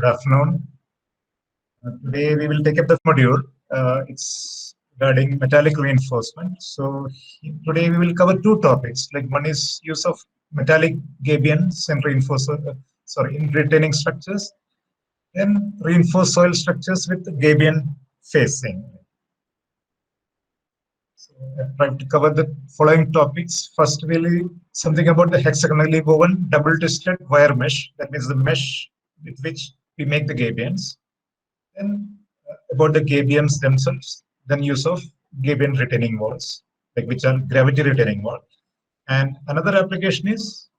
afternoon. Today we will take up the module. It's regarding metallic reinforcement. So today we will cover two topics. Like one is use of metallic gabions and in retaining structures, and reinforced soil structures with gabion facing. So I try to cover the following topics. First, really something about the hexagonally woven double-twisted wire mesh. That means the mesh with which we make the gabions. Then about the gabions themselves, then use of gabion retaining walls, like which are gravity retaining wall. And another application is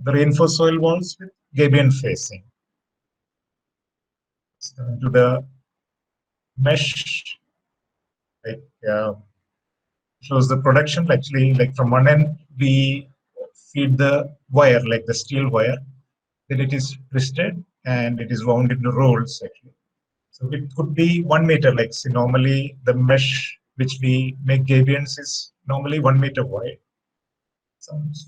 the reinforced soil walls with gabion facing. So to the mesh, like shows the production. Actually, like from one end we feed the wire, like the steel wire, then it is twisted and it is wound into rolls actually. So it could be 1 meter, like see, normally the mesh which we make gabions is normally 1 meter wide.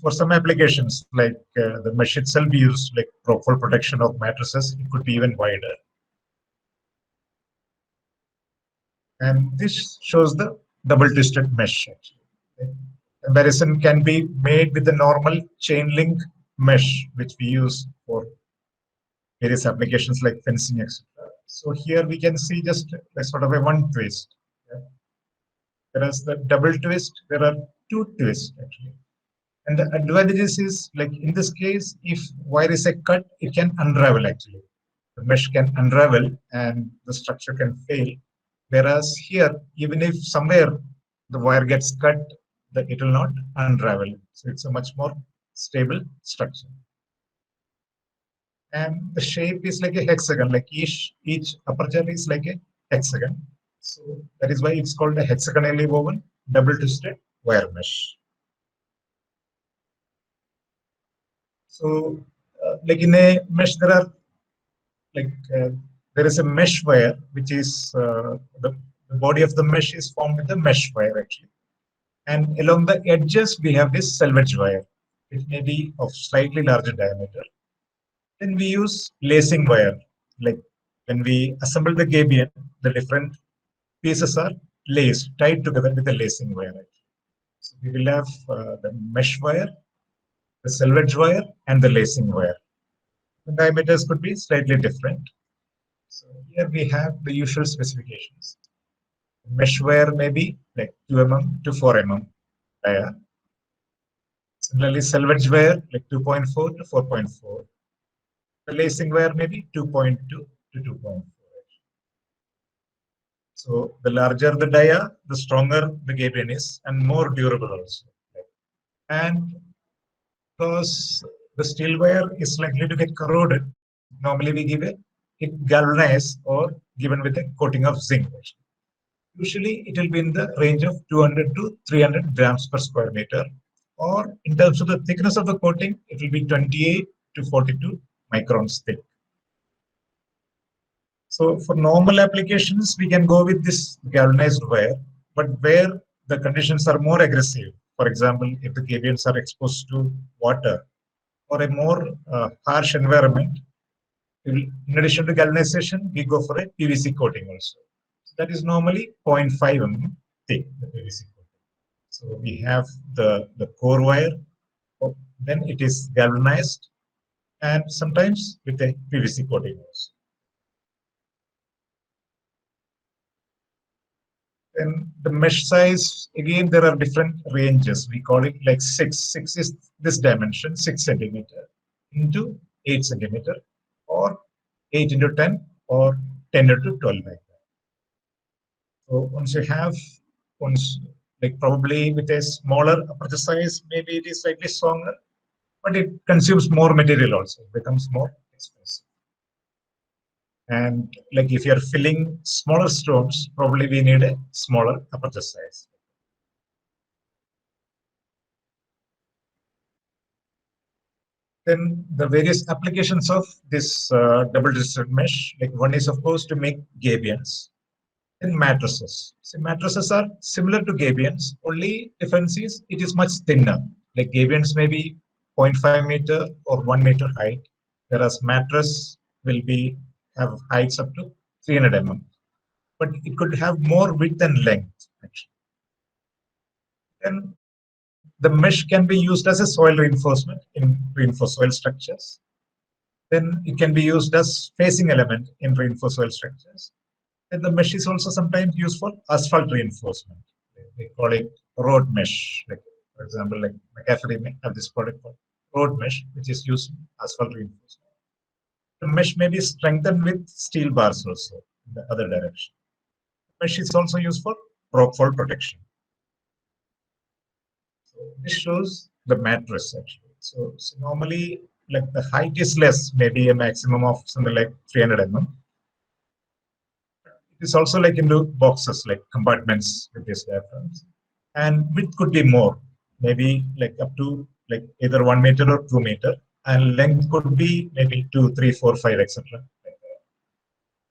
For some applications, like the mesh itself be used like for protection of mattresses, it could be even wider. And this shows the double twisted mesh actually. Comparison can be made with the normal chain link mesh which we use for various applications like fencing, etc. So here we can see just a sort of a one twist. Yeah. Whereas the double twist, there are two twists actually. And the advantages is like in this case, if wire is a cut, it can unravel actually. The mesh can unravel and the structure can fail. Whereas here, even if somewhere the wire gets cut, it will not unravel. So it's a much more stable structure. And the shape is like a hexagon, like each aperture is like a hexagon. So that is why it's called a hexagonally woven double twisted wire mesh. So like in a mesh, there are like there is a mesh wire, which is the body of the mesh is formed with the mesh wire actually. And along the edges, we have this selvage wire. It may be of slightly larger diameter. Then we use lacing wire. Like when we assemble the gabion, the different pieces are laced, tied together with the lacing wire. So we will have the mesh wire, the selvage wire, and the lacing wire. The diameters could be slightly different. So here we have the usual specifications. Mesh wire may be like 2 mm to 4 mm dia. Similarly, selvage wire like 2.4 to 4.4. The lacing wire may be 2.2 to 2.4. So the larger the dia, the stronger the gabion is and more durable also. And because the steel wire is likely to get corroded, normally we give it galvanized or given with a coating of zinc. Usually it will be in the range of 200 to 300 grams per square meter, or in terms of the thickness of the coating, it will be 28 to 42 microns thick. So for normal applications, we can go with this galvanized wire, but where the conditions are more aggressive, for example, if the gabions are exposed to water or a more harsh environment, in addition to galvanization, we go for a PVC coating also. That is normally 0.5 mm thick, the PVC coating. So we have the core wire, then it is galvanized, and sometimes with a PVC coating also. Then the mesh size, again, there are different ranges. We call it like 6. 6 is this dimension, 6 centimeter into 8 centimeter, or 8 into 10, or 10 into 12 like that. So once you have, like probably with a smaller aperture size, maybe it is slightly stronger, but it consumes more material also, it becomes more expensive. And like if you're filling smaller stones, probably we need a smaller aperture size. Then the various applications of this double-twisted mesh, like one is of course to make gabions. And mattresses. So mattresses are similar to gabions, only difference is it is much thinner. Like gabions may be 0.5 meter or 1 meter height, whereas mattress will be have heights up to 300 mm, but it could have more width and length actually. Then the mesh can be used as a soil reinforcement in reinforced soil structures. Then it can be used as facing element in reinforced soil structures. And the mesh is also sometimes used for asphalt reinforcement. They call it road mesh. Like, for example, like McCafferty may have this product called road mesh, which is used in asphalt reinforcement. The mesh may be strengthened with steel bars also in the other direction. Mesh is also used for rockfall protection. So this shows the mattress actually. So normally, like the height is less, maybe a maximum of something like 300 mm. It is also like into boxes, like compartments with these diaphragms, and width could be more, maybe like up to like either 1 meter or 2 meter, and length could be maybe 2, 3, 4, 5, etc.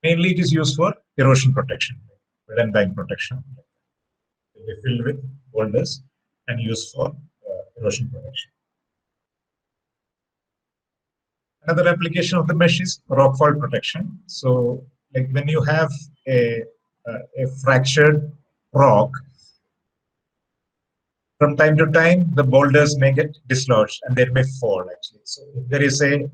Mainly, it is used for erosion protection, wet and bank protection. It will be filled with boulders and used for erosion protection. Another application of the mesh is rockfall protection. So, like when you have a fractured rock, from time to time, the boulders may get dislodged and they may fall actually. So, if there is a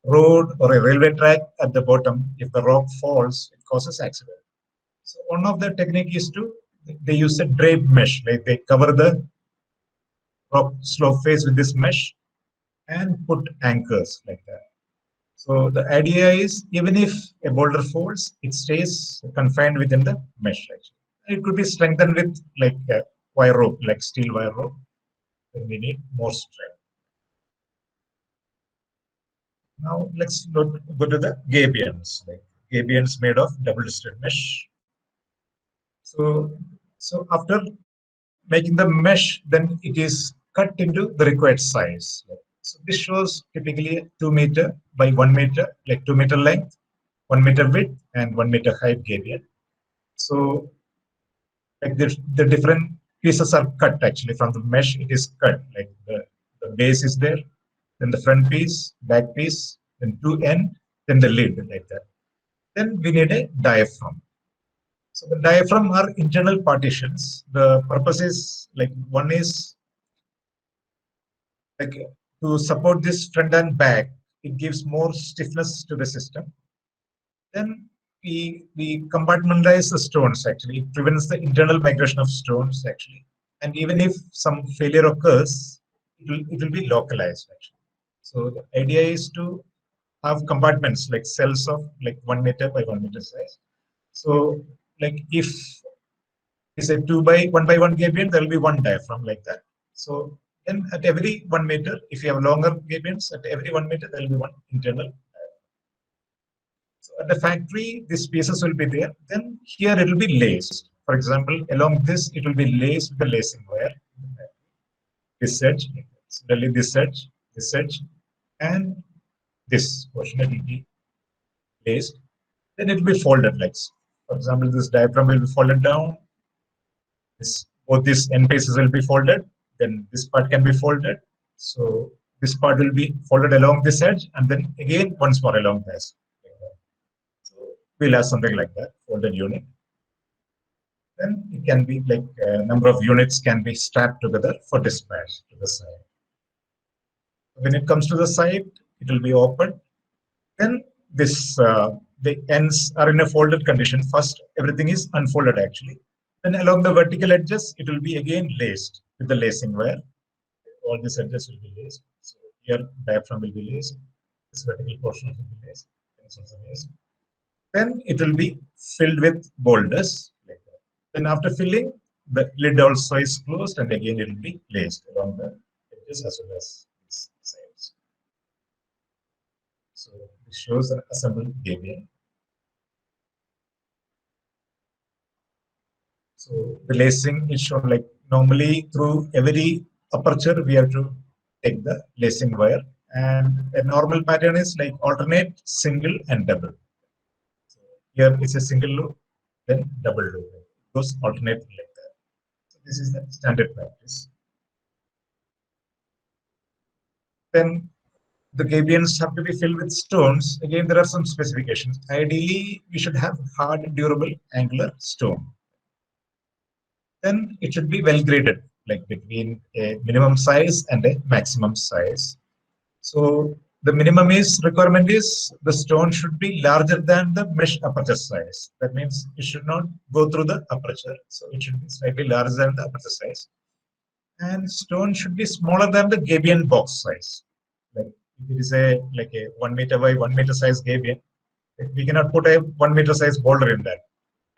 road or a railway track at the bottom, if the rock falls, it causes accident. So, one of the technique is to they use a drape mesh, like they cover the rock slope face with this mesh and put anchors like that. So the idea is even if a boulder falls, it stays confined within the mesh. Actually, it could be strengthened with like a wire rope, like steel wire rope. Then we need more strength. Now let's go to the gabions. Like gabions made of double-disted mesh. So after making the mesh, then it is cut into the required size. So this shows typically 2 meter by 1 meter, like 2 meter length, 1 meter width, and 1 meter height gabion. So like the different pieces are cut actually from the mesh. It is cut like the base is there, then the front piece, back piece, then two end, then the lid like that. Then we need a diaphragm. So the diaphragm are internal partitions. The purpose is like one is like to support this front and back. It gives more stiffness to the system. Then we compartmentalize the stones actually. It prevents the internal migration of stones actually. And even if some failure occurs, it will be localized actually. So the idea is to have compartments like cells of like 1 meter by 1 meter size. So like if it's a 2 by 1 by 1 gabion, there will be one diaphragm like that. So then at every 1 meter, if you have longer gabions, at every 1 meter, there will be one internal diaphragm. So at the factory, these pieces will be there. Then here it will be laced. For example, along this, it will be laced with the lacing wire. This edge, similarly this edge, and this portion will be laced. Then it will be folded like so. For example, this diaphragm will be folded down. Both these end pieces will be folded. Then this part can be folded. So this part will be folded along this edge, and then again once more along this. So we'll have something like that, folded unit. Then it can be like a number of units can be strapped together for dispatch to the side. When it comes to the side, it will be open. Then this the ends are in a folded condition. First, everything is unfolded actually. Then along the vertical edges, it will be again laced with the lacing wire. All these edges will be laced. So here diaphragm will be laced. This vertical portion will be laced. Then it will be filled with boulders. Like that. Then after filling, the lid also is closed, and again it will be laced along the edges as well as these sides. So this shows an assembled gabion. So the lacing is shown like normally through every aperture we have to take the lacing wire, and a normal pattern is like alternate, single, and double. So here is a single loop, then double loop. It goes alternate like that. So this is the standard practice. Then the gabions have to be filled with stones. Again, there are some specifications. Ideally, we should have hard, durable, angular stone. Then it should be well graded, like between a minimum size and a maximum size. So the minimum requirement is the stone should be larger than the mesh aperture size. That means it should not go through the aperture. So it should be slightly larger than the aperture size. And stone should be smaller than the gabion box size. Like if it is a 1 meter by 1 meter size gabion, we cannot put a 1 meter size boulder in that.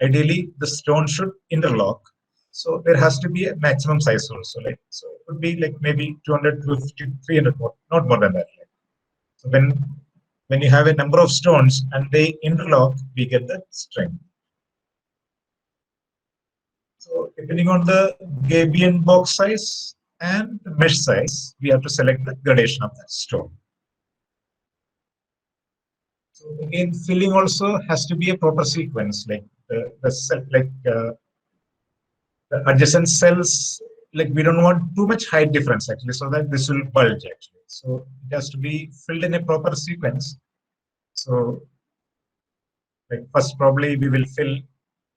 Ideally, the stone should interlock. So there has to be a maximum size also. So it would be like maybe 200, 250, 300 more, not more than that. So when you have a number of stones and they interlock, we get the strength. So depending on the gabion box size and the mesh size, we have to select the gradation of the stone. So again, filling also has to be a proper sequence, like the adjacent cells. Like we don't want too much height difference actually, so that this will bulge actually. So it has to be filled in a proper sequence. So like first probably we will fill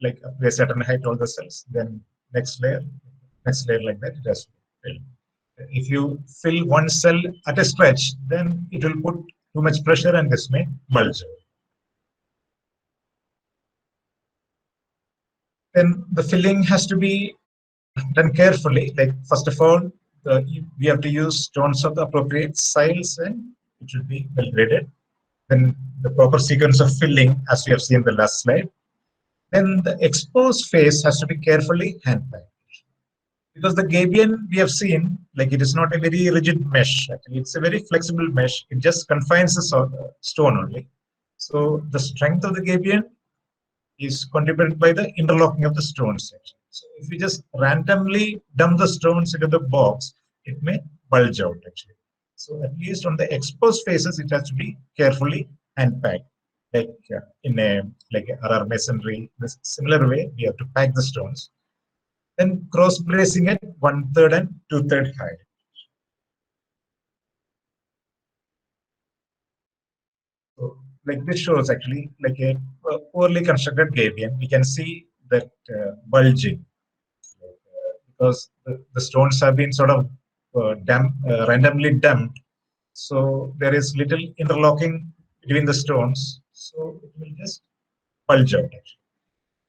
like up to a certain height all the cells, then next layer like that it has to be filled. If you fill one cell at a stretch, then it will put too much pressure and this may bulge. Then the filling has to be done carefully. Like first of all, we have to use stones of the appropriate size and it should be well graded. Then the proper sequence of filling, as we have seen in the last slide. Then the exposed face has to be carefully hand-packed. Because the gabion we have seen, like it is not a very rigid mesh. Actually, it's a very flexible mesh. It just confines the stone only. So the strength of the gabion is contributed by the interlocking of the stones. So if we just randomly dump the stones into the box, it may bulge out actually. So at least on the exposed faces, it has to be carefully hand-packed, like in a RR masonry. This similar way, we have to pack the stones. Then cross bracing at 1/3 and 2/3 height. So, like this shows actually like a poorly constructed gabion. We can see that bulging because the stones have been sort of randomly dumped. So there is little interlocking between the stones. So it will just bulge out actually.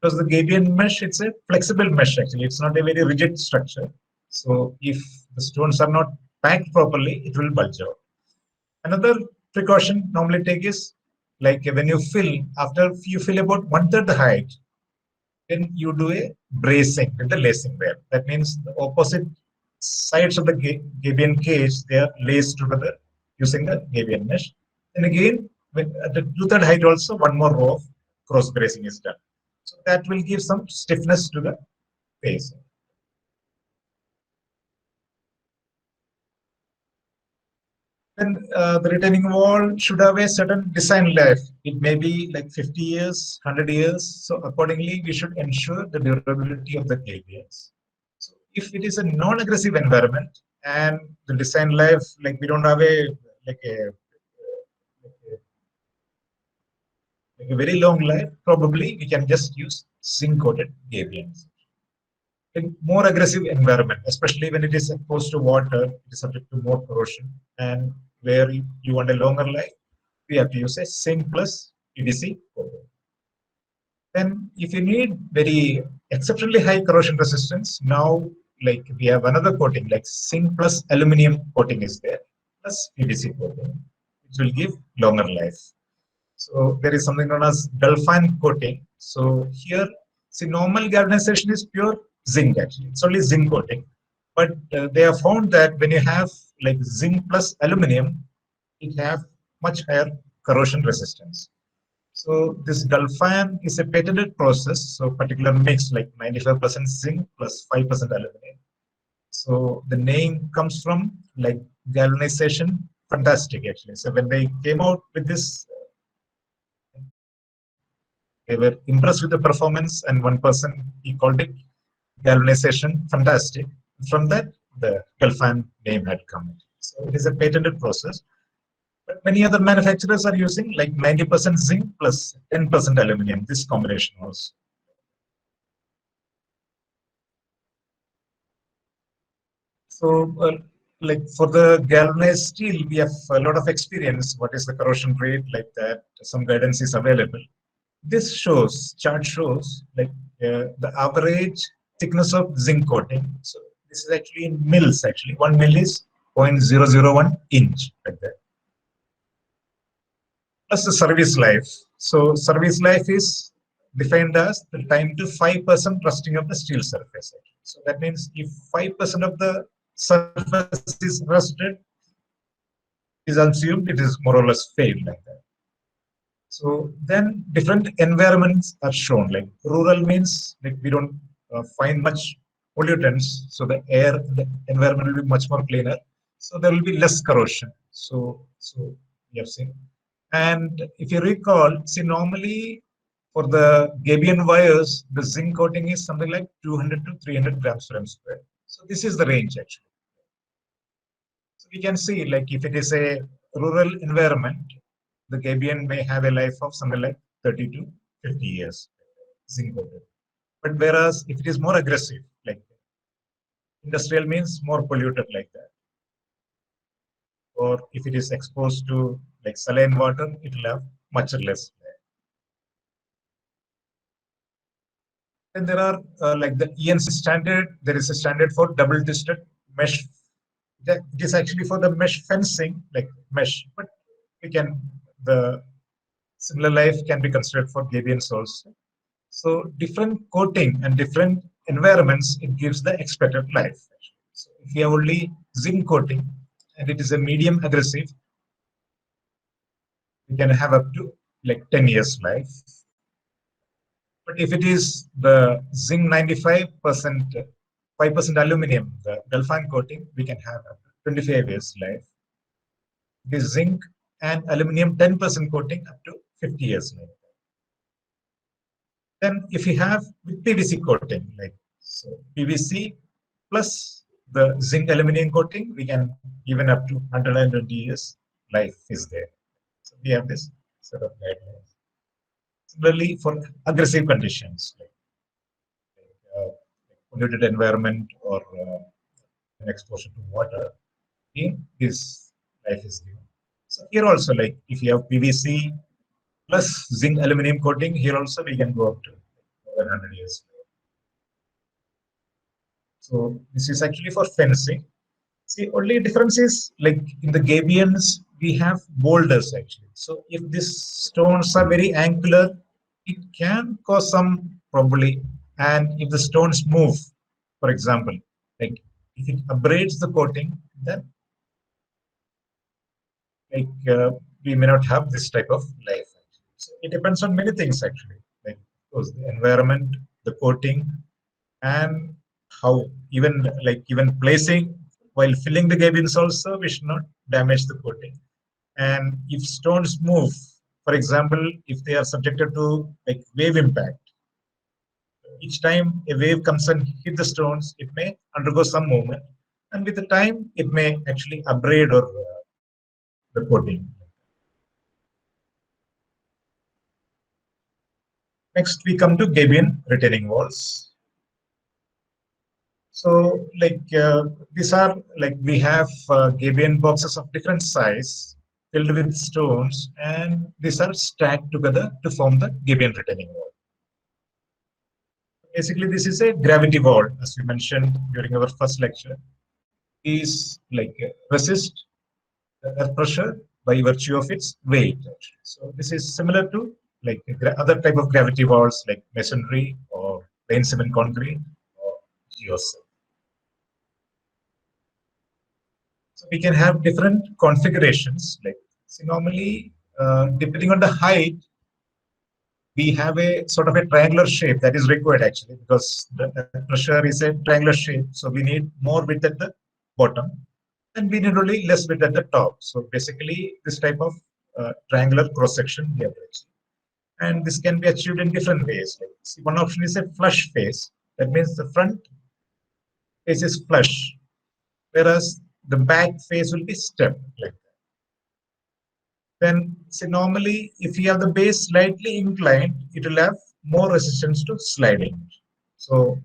Because the gabion mesh, it's a flexible mesh actually. It's not a very rigid structure. So if the stones are not packed properly, it will bulge out. Another precaution normally take is like when you fill, after you fill about 1/3 the height, then you do a bracing with the lacing wire. That means the opposite sides of the gabion cage, they are laced together using the gabion mesh. And again, at the 2/3 height also, one more row of cross bracing is done. So that will give some stiffness to the face. Then the retaining wall should have a certain design life. It may be like 50 years, 100 years. So accordingly, we should ensure the durability of the gabions. So if it is a non-aggressive environment and the design life, like we don't have a very long life, probably we can just use zinc-coated gabions. In more aggressive environment, especially when it is exposed to water, it is subject to more corrosion, and where you want a longer life, we have to use a zinc plus PVC coating. Then if you need very exceptionally high corrosion resistance, now like we have another coating like zinc plus aluminum coating is there, plus PVC coating, which will give longer life. So there is something known as Galfan coating. So here, see, normal galvanization is pure zinc actually. It's only zinc coating. But they have found that when you have like zinc plus aluminum, it have much higher corrosion resistance. So this Galfan is a patented process. So particular mix like 95% zinc plus 5% aluminum. So the name comes from like galvanization fantastic actually. So when they came out with this, they were impressed with the performance, and one person, he called it galvanization fantastic. From that, the Galfan name had come. So it is a patented process. But many other manufacturers are using like 90% zinc plus 10% aluminum, this combination also. So, like for the galvanized steel, we have a lot of experience. What is the corrosion rate, like that? Some guidance is available. This chart shows like the average thickness of zinc coating. So this is actually in mils. Actually, 1 mil is 0.001 inch, like that. Plus the service life. So service life is defined as the time to 5% rusting of the steel surface. So that means if 5% of the surface is rusted, is assumed it is more or less failed, like that. So then different environments are shown. Like rural means like we don't find much pollutants, so the air, the environment will be much more cleaner. So there will be less corrosion. So we have seen. And if you recall, see normally for the Gabion wires, the zinc coating is something like 200 to 300 grams per m square. So this is the range actually. So we can see like if it is a rural environment, the Gabion may have a life of something like 30 to 50 years, zinc coated. But whereas if it is more aggressive, like industrial means more polluted like that, or if it is exposed to like saline water, it will have much less. And there are like the ENC standard, there is a standard for double distant mesh. It is actually for the mesh fencing, like mesh, but we can, the similar life can be considered for Gabions also. So different coating and different environments, it gives the expected life. So if you have only zinc coating and it is a medium aggressive, we can have up to like 10 years life. But if it is the zinc 95%, 5% aluminum, the Galfan coating, we can have up to 25 years life. The zinc and aluminum 10% coating up to 50 years life. Then if you have with PVC coating, like so PVC plus the zinc aluminum coating, we can even up to 120 years life is there. So we have this sort of guidelines. Similarly, for aggressive conditions, like polluted environment or exposure to water, this life is given. So here also, like if you have PVC plus zinc aluminum coating, here also we can go up to over 100 years. So this is actually for fencing. See, only difference is like in the Gabions, we have boulders actually. So if these stones are very angular, it can cause some probably. And if the stones move, for example, like if it abrades the coating, then like we may not have this type of life. So it depends on many things actually, like of course the environment, the coating, and how even placing while filling the Gabions also, we should not damage the coating. And if stones move, for example, if they are subjected to like wave impact, each time a wave comes and hit the stones, it may undergo some movement, and with the time, it may actually abrade or the coating. Next, we come to Gabion retaining walls. So, like these are like we have Gabion boxes of different size filled with stones, and these are stacked together to form the Gabion retaining wall. Basically, this is a gravity wall, as we mentioned during our first lecture. Is like resist the earth pressure by virtue of its weight. So this is similar to like other type of gravity walls like masonry or plain cement concrete or geocell. So we can have different configurations. Like so normally, depending on the height, we have a sort of a triangular shape that is required actually because the pressure is a triangular shape. So we need more width at the bottom and we need only less width at the top. So basically, this type of triangular cross section we have achieved. And this can be achieved in different ways. Like, see, one option is a flush face. That means the front face is flush, whereas the back face will be stepped like that. Then, see, normally, if you have the base slightly inclined, it will have more resistance to sliding. So,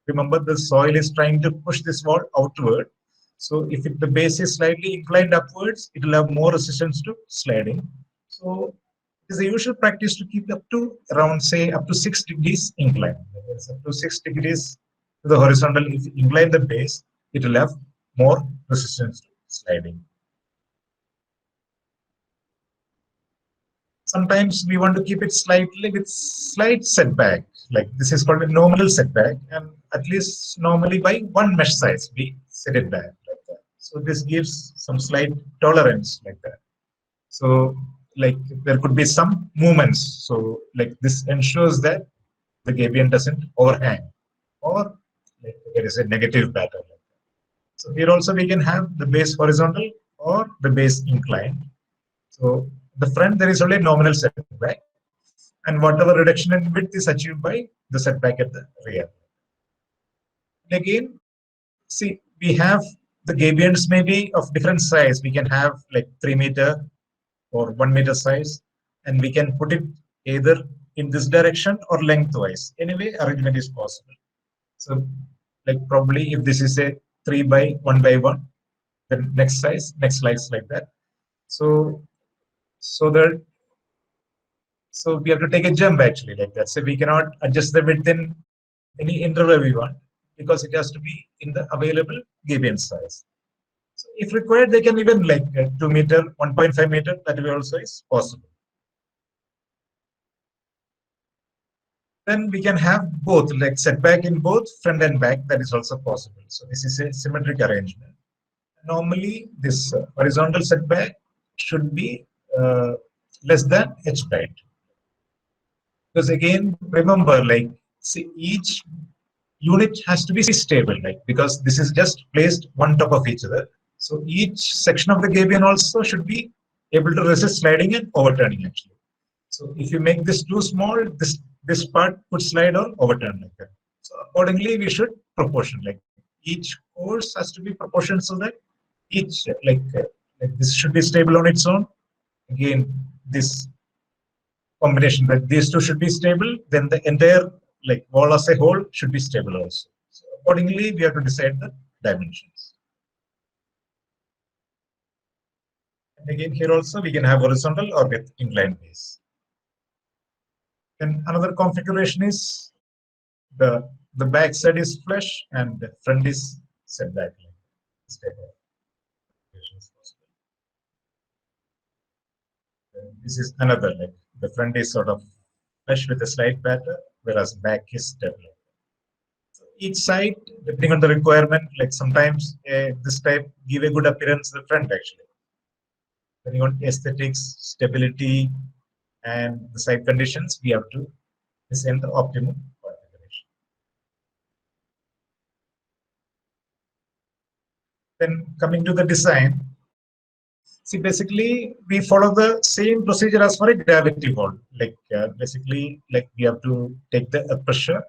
remember, the soil is trying to push this wall outward. So, if the base is slightly inclined upwards, it will have more resistance to sliding. So, it is a usual practice to keep up to around, say, up to 6 degrees incline. That is, up to 6 degrees to the horizontal. If you incline the base, it will have more resistance to sliding. Sometimes we want to keep it slightly with slight setback. Like this is called a nominal setback, and at least normally by one mesh size we set it back like that. So this gives some slight tolerance like that. So like there could be some movements. So like this ensures that the gabion doesn't overhang or like there is a negative pattern. So here also we can have the base horizontal or the base inclined. So the front there is only nominal setback, and whatever reduction in width is achieved by the setback at the rear. And again, see, we have the gabions may be of different size. We can have like 3 meter or 1 meter size, and we can put it either in this direction or lengthwise. Anyway, arrangement is possible. So, like probably if this is a 3 by 1 by 1, then next slice like that. So, so that so we have to take a jump actually like that. So we cannot adjust the width in any interval we want because it has to be in the available gabion size. So if required, they can even like 2 meter, 1.5 meter, that way also is possible. Then we can have both, like setback in both front and back, that is also possible. So this is a symmetric arrangement. Normally, this horizontal setback should be less than h height. Because again, remember, like, see, each unit has to be stable, like, because this is just placed one top of each other. So each section of the gabion also should be able to resist sliding and overturning actually. So if you make this too small, this part could slide or overturn like that. So accordingly, we should proportion, like each course has to be proportioned so that each like this should be stable on its own. Again, this combination that these two should be stable, then the entire like wall as a whole should be stable also. So accordingly, we have to decide the dimensions. And again, here also we can have horizontal or with inclined base. Then another configuration is the back side is flush and the front is setback. This type of configuration is possible. Then this is another like the front is sort of flush with a slight pattern, whereas back is stable. Each side, depending on the requirement, like sometimes this type give a good appearance to the front actually. Depending on aesthetics, stability, and the side conditions, we have to design the optimum configuration. Then coming to the design, see basically we follow the same procedure as for a gravity wall. Like basically, like we have to take the pressure.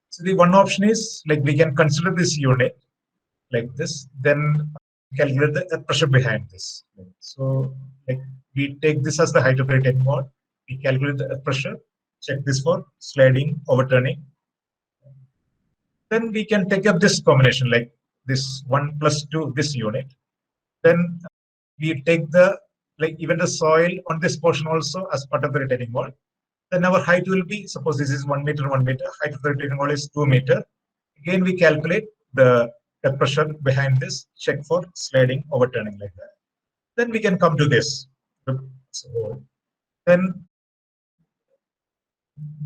So the one option is like we can consider this unit like this, then calculate the pressure behind this. So like we take this as the height of the retaining wall, we calculate the pressure, check this for sliding, overturning. Then we can take up this combination like this 1 plus 2, this unit. Then we take the like even the soil on this portion also as part of the retaining wall. Then our height will be, suppose this is 1 meter, 1 meter, height of the retaining wall is 2 meter. Again, we calculate the pressure behind this, check for sliding, overturning like that. Then we can come to this. So then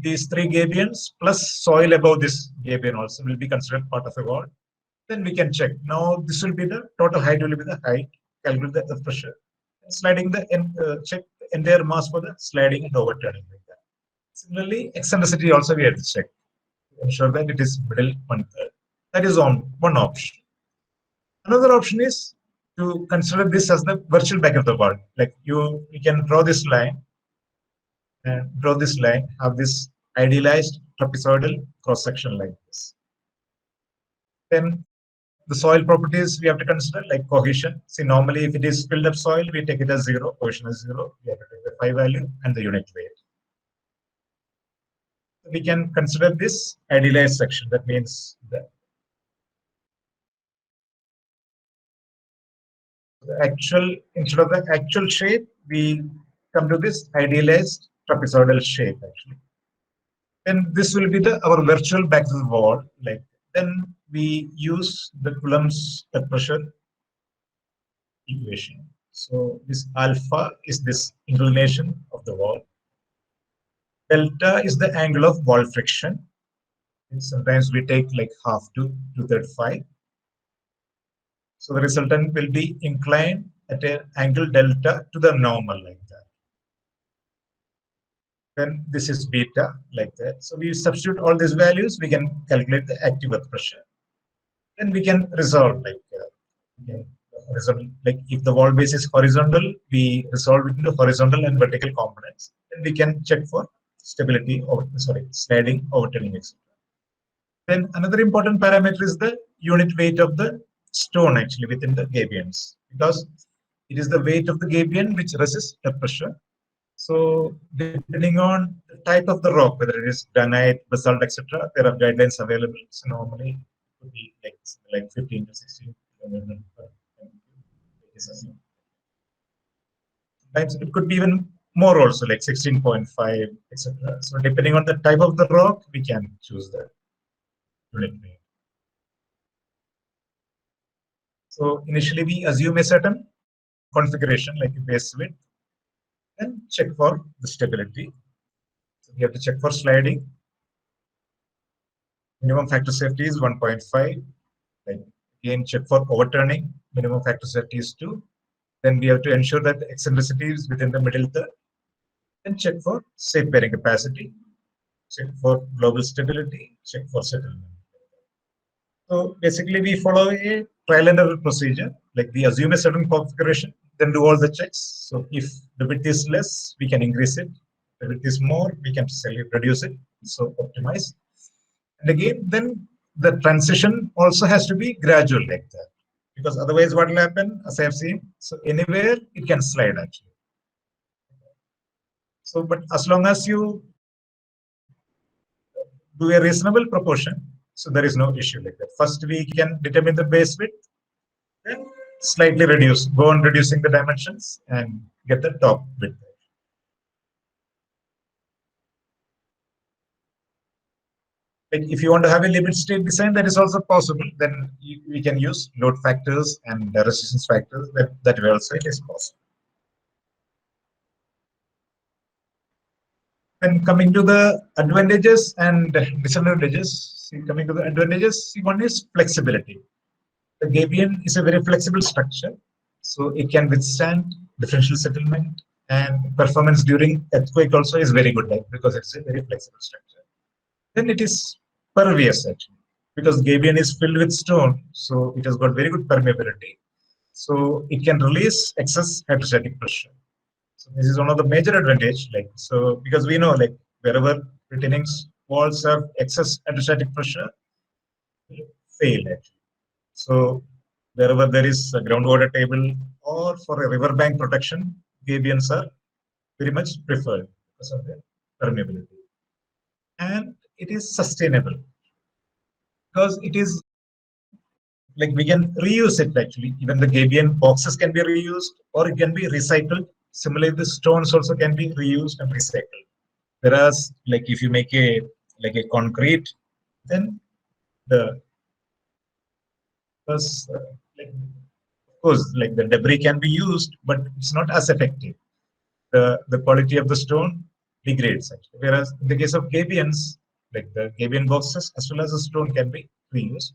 these 3 gabions plus soil above this gabion also will be considered part of a wall. Then we can check. Now this will be the total height will be the height, calculate the pressure. Sliding the check the entire mass for the sliding and overturning like that. Similarly, eccentricity also we have to check to ensure that it is middle 1/3. That is on one option. Another option is to consider this as the virtual back of the wall. Like you can draw this line and draw this line, have this idealized trapezoidal cross section like this. Then the soil properties we have to consider, like cohesion. See, normally if it is filled up soil, we take it as 0, cohesion is 0. We have to take the phi value and the unit weight. We can consider this idealized section. That means that the actual, instead of the actual shape, we come to this idealized trapezoidal shape actually. Then this will be our virtual back to the wall. Like then we use the Coulomb's pressure equation. So this alpha is this inclination of the wall. Delta is the angle of wall friction. And sometimes we take like half to 2/3 So the resultant will be inclined at an angle delta to the normal like that. Then this is beta like that. So we substitute all these values, we can calculate the active earth pressure. Then we can resolve like if the wall base is horizontal, we resolve it into horizontal and vertical components. Then we can check for stability or sliding, overturning, etc. Then another important parameter is the unit weight of the stone actually within the gabions, because it is the weight of the gabion which resists the pressure. So depending on the type of the rock, whether it is granite, basalt, etc., there are guidelines available. So normally it could be like 15 to 16 millimeter per cube. Sometimes it could be even more also, like 16.5, etc. So depending on the type of the rock, we can choose the unit weight. So initially we assume a certain configuration like a base width, then check for the stability. So we have to check for sliding. Minimum factor safety is 1.5. Like again, check for overturning. Minimum factor safety is 2. Then we have to ensure that the eccentricity is within the middle third. Then check for safe bearing capacity. Check for global stability. Check for settlement. So basically, we follow a trial and error procedure. Like we assume a certain configuration, then do all the checks. So if the width is less, we can increase it. If the width is more, we can reduce it. So optimize. And again, then the transition also has to be gradual like that, because otherwise what will happen, as I have seen, so anywhere it can slide actually. So, but as long as you do a reasonable proportion, so there is no issue like that. First, we can determine the base width, then slightly reduce, go on reducing the dimensions and get the top width. Like if you want to have a limit state design, that is also possible. Then we can use load factors and resistance factors. That way also it is possible. And coming to the advantages and disadvantages, coming to the advantages, one is flexibility. The gabion is a very flexible structure, so it can withstand differential settlement, and performance during earthquake also is very good, like, because it's a very flexible structure. Then it is pervious actually, because gabion is filled with stone, so it has got very good permeability. So it can release excess hydrostatic pressure. So this is one of the major advantage, like, so because we know like wherever retaining walls have excess hydrostatic pressure, fail actually. So wherever there is a groundwater table or for a riverbank protection, gabions are very much preferred because of their permeability. And it is sustainable because it is like we can reuse it actually. Even the gabion boxes can be reused or it can be recycled. Similarly, the stones also can be reused and recycled. Whereas, like if you make a concrete, then the because like, of course, like the debris can be used, but it's not as effective. The quality of the stone degrades actually. Whereas in the case of gabions, like the gabion boxes as well as the stone can be reused,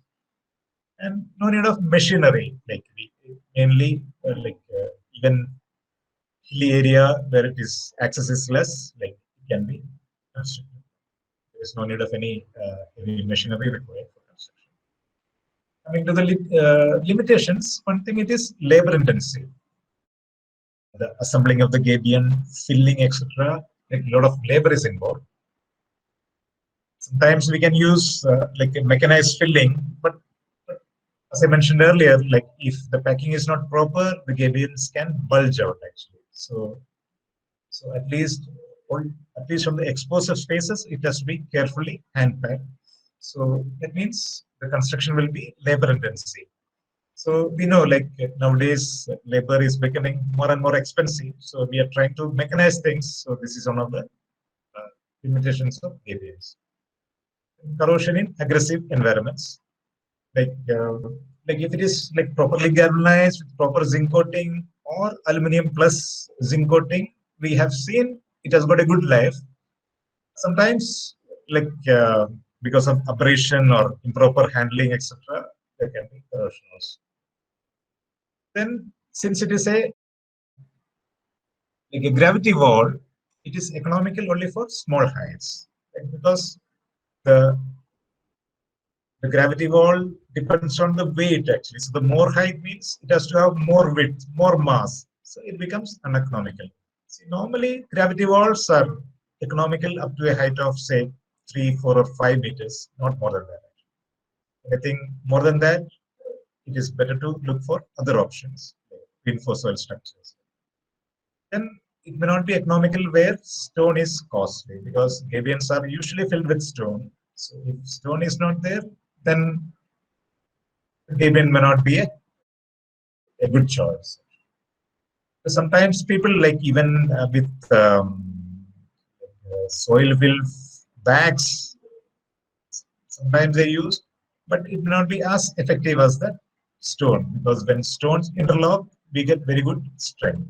and no need of machinery. Like mainly even hilly area where it is access is less, like it can be constructed. There is no need of any heavy machinery required for construction. Coming to the limitations, one thing, it is labor intensive. The assembling of the gabion, filling, etc. Like a lot of labor is involved. Sometimes we can use like a mechanized filling, but As I mentioned earlier, like if the packing is not proper, the gabions can bulge out actually. So at least from the exposed spaces, it has to be carefully hand packed. So that means the construction will be labor intensive. So we know like nowadays labor is becoming more and more expensive. So we are trying to mechanize things. So this is one of the limitations of gabions. Corrosion in aggressive environments. Like like if it is like properly galvanized with proper zinc coating or aluminum plus zinc coating, we have seen it has got a good life. Sometimes like because of abrasion or improper handling, etc., there can be corrosion also. Then since it is a like a gravity wall, it is economical only for small heights, right? Because the the gravity wall depends on the weight actually. So the more height means it has to have more width, more mass. So it becomes uneconomical. See, normally gravity walls are economical up to a height of say 3, 4, or 5 meters, not more than that. Anything more than that, it is better to look for other options, like reinforced structures. Then it may not be economical where stone is costly because gabions are usually filled with stone. So if stone is not there, then gabion may not be a good choice. Sometimes people like even with soil fill bags, sometimes they use, but it may not be as effective as the stone because when stones interlock, we get very good strength.